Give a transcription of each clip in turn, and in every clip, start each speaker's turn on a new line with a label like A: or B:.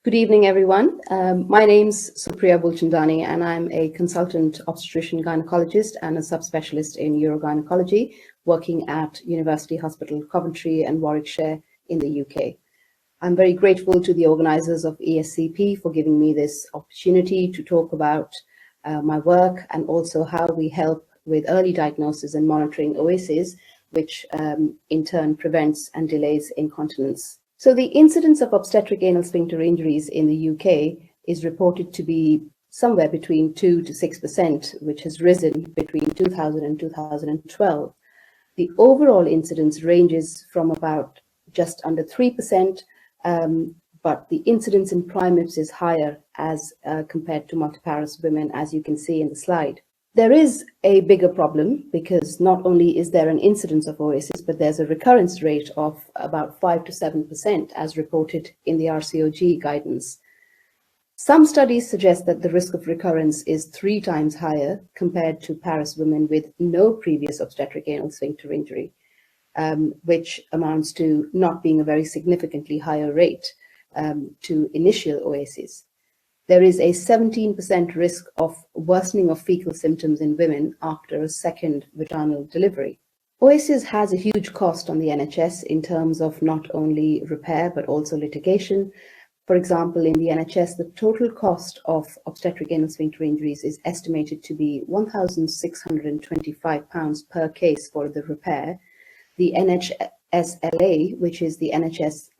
A: Good evening, everyone. My name's Supriya Bulchandani, and I'm a consultant obstetrician gynecologist and a subspecialist in Urogynaecology, working at University Hospital Coventry and Warwickshire in the UK. I'm very grateful to the organisers of ESCP for giving me this opportunity to talk about my work and also how we help with early diagnosis and monitoring OASIS, which in turn prevents and delays incontinence. So the incidence of obstetric anal sphincter injuries in the UK is reported to be somewhere between 2 to 6%, which has risen between 2000 and 2012. The overall incidence ranges from about just under 3%, but the incidence in primates is higher as compared to multiparous women, as you can see in the slide. There is a bigger problem because not only is there an incidence of OASIS, but there's a recurrence rate of about 5 to 7% as reported in the RCOG guidance. Some studies suggest that the risk of recurrence is 3 times higher compared to parous women with no previous obstetric anal sphincter injury, which amounts to not being a very significantly higher rate to initial OASIS. There is a 17% risk of worsening of fecal symptoms in women after a second vaginal delivery. OASIS has a huge cost on the NHS in terms of not only repair, but also litigation. For example, in the NHS, the total cost of obstetric anal sphincter injuries is estimated to be £1,625 per case for the repair. The NHSLA, which is the NHS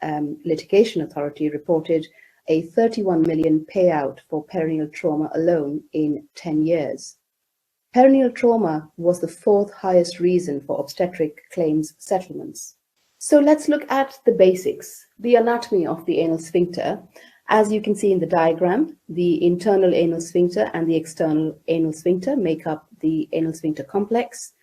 A: litigation authority, reported a 31 million payout for perineal trauma alone in 10 years. Perineal trauma was the 4th highest reason for obstetric claims settlements. So let's look at the basics, the anatomy of the anal sphincter. As you can see in the diagram, the internal anal sphincter and the external anal sphincter make up the anal sphincter complex.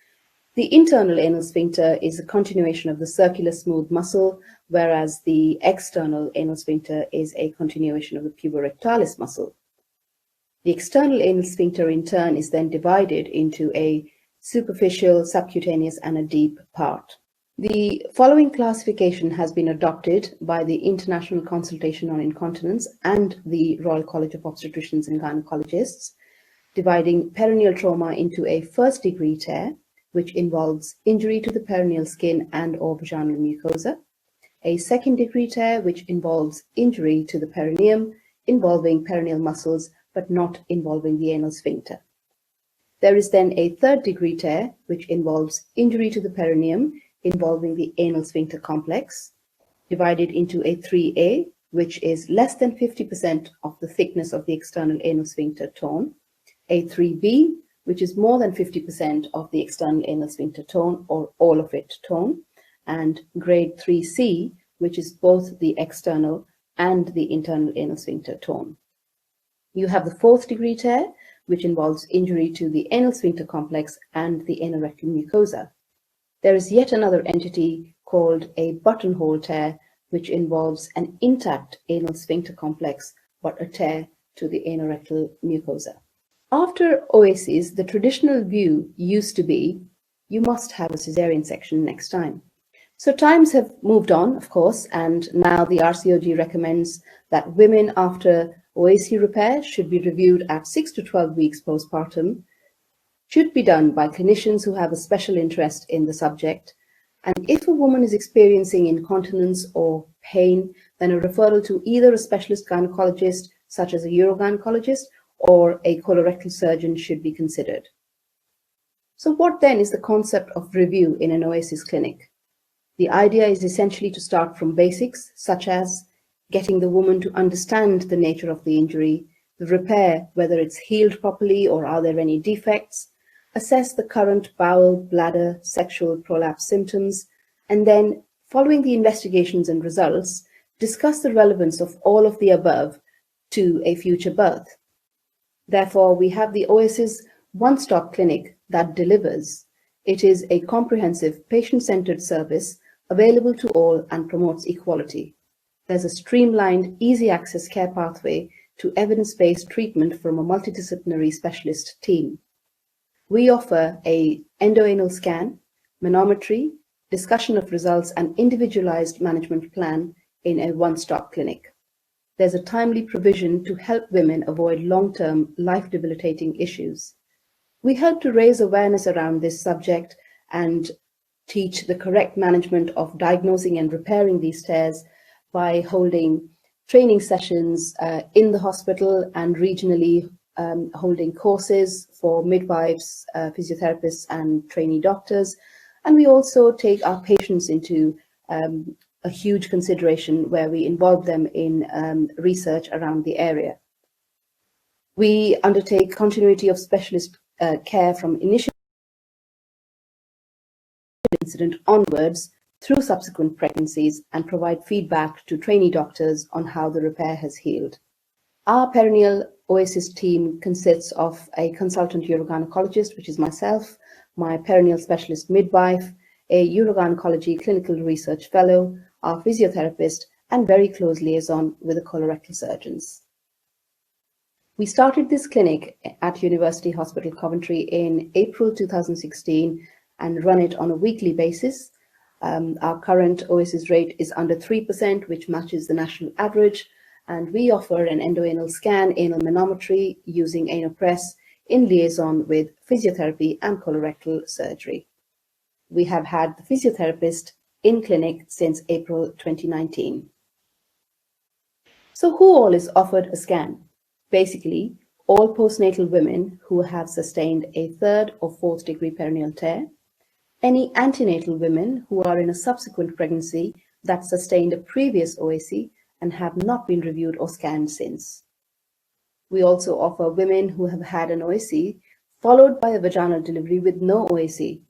A: The internal anal sphincter is a continuation of the circular smooth muscle, whereas the external anal sphincter is a continuation of the puborectalis muscle. The external anal sphincter in turn is then divided into a superficial, subcutaneous, and a deep part. The following classification has been adopted by the International Consultation on Incontinence and the Royal College of Obstetricians and Gynaecologists, dividing perineal trauma into a first-degree tear, which involves injury to the perineal skin and or vaginal mucosa, a second-degree tear, which involves injury to the perineum, involving perineal muscles, but not involving the anal sphincter. There is then a third-degree tear, which involves injury to the perineum, involving the anal sphincter complex, divided into a 3A, which is less than 50% of the thickness of the external anal sphincter torn, a 3B, which is more than 50% of the external anal sphincter torn or all of it torn, and grade 3C, which is both the external and the internal anal sphincter torn. You have the 4th-degree tear, which involves injury to the anal sphincter complex and the anorectal mucosa. There is yet another entity called a buttonhole tear, which involves an intact anal sphincter complex, but a tear to the anorectal mucosa. After OASIS, the traditional view used to be, you must have a cesarean section next time. So times have moved on, of course, and now the RCOG recommends that women after OASIS repair should be reviewed at 6 to 12 weeks postpartum, should be done by clinicians who have a special interest in the subject, and if a woman is experiencing incontinence or pain, then a referral to either a specialist gynecologist, such as a urogynecologist, or a colorectal surgeon should be considered. So what then is the concept of review in an OASIS clinic? The idea is essentially to start from basics, such as getting the woman to understand the nature of the injury, the repair, whether it's healed properly or are there any defects, assess the current bowel, bladder, sexual prolapse symptoms, and then, following the investigations and results, discuss the relevance of all of the above to a future birth. Therefore, we have the OASIS One-Stop clinic that delivers. It is a comprehensive patient-centered service available to all and promotes equality. There's a streamlined, easy access care pathway to evidence-based treatment from a multidisciplinary specialist team. We offer an endoanal scan, manometry, discussion of results, and individualized management plan in a one-stop clinic. there's a timely provision to help women avoid long-term, life-debilitating issues. We help to raise awareness around this subject and teach the correct management of diagnosing and repairing these tears by holding training sessions in the hospital and regionally, holding courses for midwives, physiotherapists and trainee doctors. And we also take our patients into a huge consideration where we involve them in research around the area. We undertake continuity of specialist care from initial incident onwards through subsequent pregnancies and provide feedback to trainee doctors on how the repair has healed. Our perineal OASIS team consists of a consultant urogynecologist, which is myself, my perineal specialist midwife, a urogynaecology clinical research fellow, our physiotherapist, and very close liaison with the colorectal surgeons. We started this clinic at University Hospital Coventry in April 2016 and run it on a weekly basis. Our current OASIS rate is under 3%, which matches the national average, and we offer an endoanal scan, anal manometry using ANOPress in liaison with physiotherapy and colorectal surgery. We have had the physiotherapist in clinic since April 2019. So who all is offered a scan? Basically, all postnatal women who have sustained a 3rd or 4th degree perineal tear, any antenatal women who are in a subsequent pregnancy that sustained a previous OAC and have not been reviewed or scanned since. We also offer women who have had an OAC followed by a vaginal delivery with no OAC,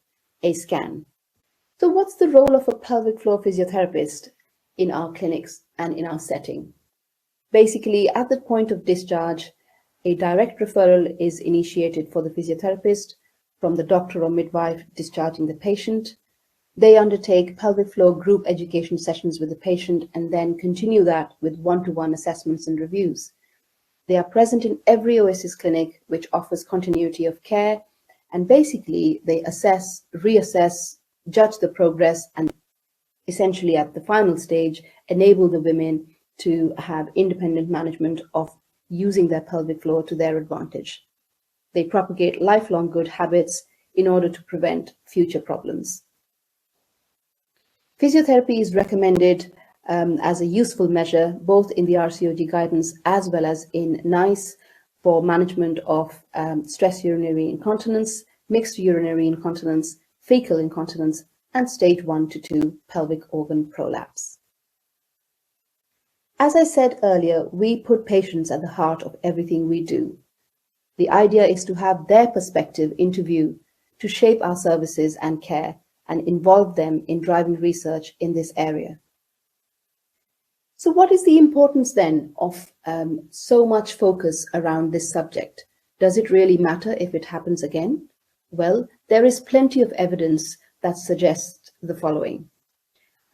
A: a scan. So what's the role of a pelvic floor physiotherapist in our clinics and in our setting? Basically, at the point of discharge, a direct referral is initiated for the physiotherapist from the doctor or midwife discharging the patient. They undertake pelvic floor group education sessions with the patient and then continue that with one-to-one assessments and reviews. They are present in every OASIS clinic, which offers continuity of care, and basically they assess, reassess, judge the progress, and essentially at the final stage, enable the women to have independent management of using their pelvic floor to their advantage. They propagate lifelong good habits in order to prevent future problems. Physiotherapy is recommended as a useful measure, both in the RCOG guidance as well as in NICE for management of stress urinary incontinence, mixed urinary incontinence, faecal incontinence, and stage 1 to 2 pelvic organ prolapse. As I said earlier, we put patients at the heart of everything we do. The idea is to have their perspective into view, to shape our services and care, and involve them in driving research in this area. So what is the importance then of so much focus around this subject? Does it really matter if it happens again? Well, there is plenty of evidence that suggests the following.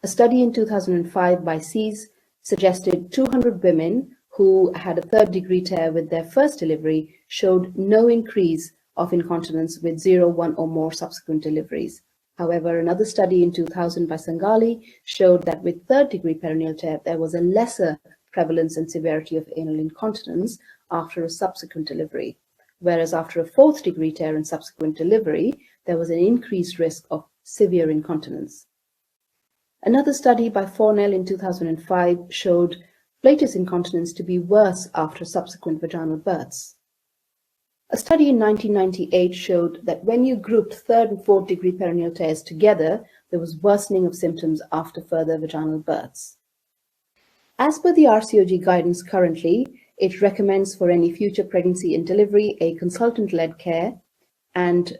A: A study in 2005 by SEAS suggested 200 women who had a 3rd degree tear with their first delivery showed no increase of incontinence with 0, 1 or more subsequent deliveries. However, another study in 2000 by Sangali showed that with 3rd degree perineal tear, there was a lesser prevalence and severity of anal incontinence after a subsequent delivery, whereas after a 4th degree tear and subsequent delivery, there was an increased risk of severe incontinence. Another study by Fornell in 2005 showed flatus incontinence to be worse after subsequent vaginal births. A study in 1998 showed that when you grouped 3rd and 4th degree perineal tears together, there was worsening of symptoms after further vaginal births. As per the RCOG guidance currently, it recommends for any future pregnancy and delivery a consultant-led care and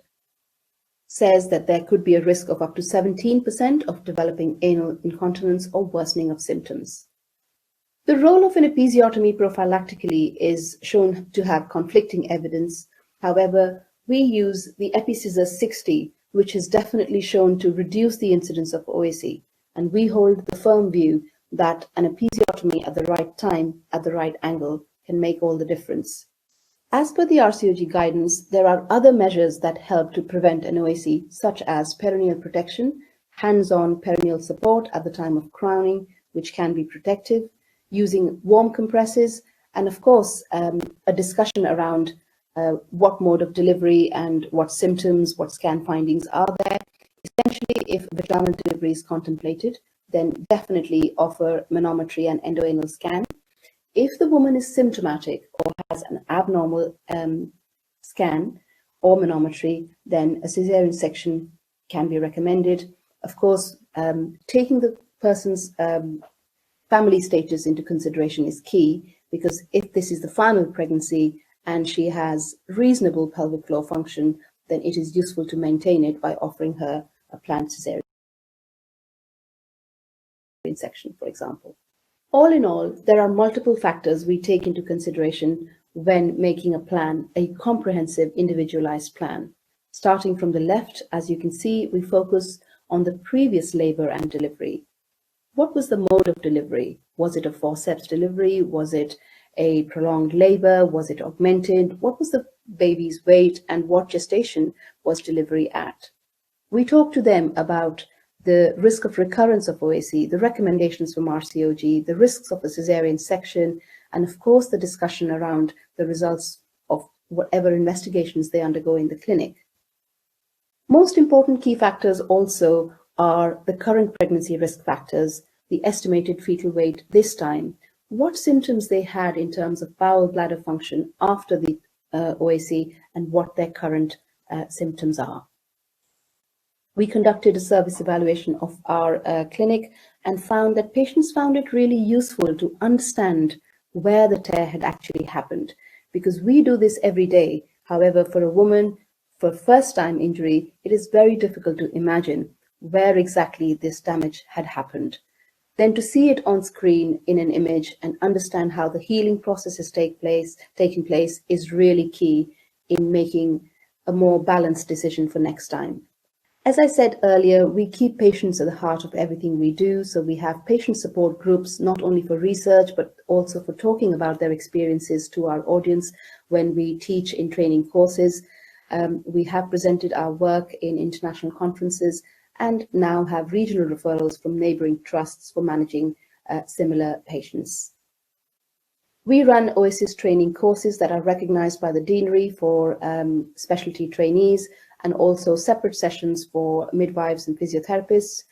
A: says that there could be a risk of up to 17% of developing anal incontinence or worsening of symptoms. The role of an episiotomy prophylactically is shown to have conflicting evidence. However, we use the EpiScissors 60, which is definitely shown to reduce the incidence of OAC, and we hold the firm view that an episiotomy at the right time, at the right angle, can make all the difference. As per the RCOG guidance, there are other measures that help to prevent an OAC, such as perineal protection, hands-on perineal support at the time of crowning, which can be protective, using warm compresses, and of course, a discussion around what mode of delivery and what symptoms, what scan findings are there. Essentially, if vaginal delivery is contemplated, then definitely offer manometry and endoanal scan. If the woman is symptomatic or has an abnormal scan or manometry, then a cesarean section can be recommended. Of course, taking the person's family status into consideration is key, because if this is the final pregnancy and she has reasonable pelvic floor function, then it is useful to maintain it by offering her a planned cesarean section, for example. All in all, there are multiple factors we take into consideration when making a plan, a comprehensive individualized plan. Starting from the left, as you can see, we focus on the previous labor and delivery. What was the mode of delivery? Was it a forceps delivery? Was it a prolonged labor? Was it augmented? What was the baby's weight, and what gestation was delivery at? We talk to them about the risk of recurrence of OAC, the recommendations from RCOG, the risks of a cesarean section, and of course the discussion around the results of whatever investigations they undergo in the clinic. Most important key factors also are the current pregnancy risk factors, the estimated fetal weight this time, what symptoms they had in terms of bowel bladder function after the OAC, and what their current symptoms are. We conducted a service evaluation of our clinic and found that patients found it really useful to understand where the tear had actually happened, because we do this every day. However, for a woman, for first-time injury, it is very difficult to imagine where exactly this damage had happened. Then to see it on screen in an image and understand how the healing process is taking place is really key in making a more balanced decision for next time. As I said earlier, we keep patients at the heart of everything we do. So we have patient support groups, not only for research, but also for talking about their experiences to our audience when we teach in training courses. We have presented our work in international conferences and now have regional referrals from neighbouring trusts for managing similar patients. We run OASIS training courses that are recognised by the Deanery for specialty trainees, and also separate sessions for midwives and physiotherapists,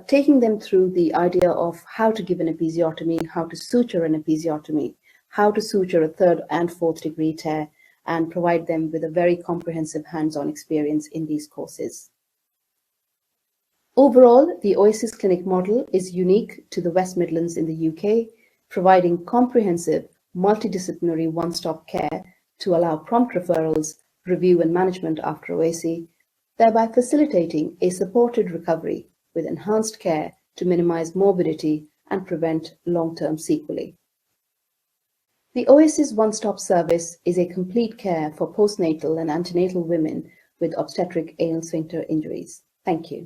A: taking them through the idea of how to give an episiotomy, how to suture an episiotomy, how to suture a 3rd and 4th degree tear, and provide them with a very comprehensive hands-on experience in these courses. Overall, the OASIS Clinic model is unique to the West Midlands in the UK, providing comprehensive, multidisciplinary one-stop care to allow prompt referrals, review and management after OAC, thereby facilitating a supported recovery with enhanced care to minimize morbidity and prevent long-term sequelae. The OASIS One-Stop service is a complete care for postnatal and antenatal women with obstetric anal sphincter injuries. Thank you.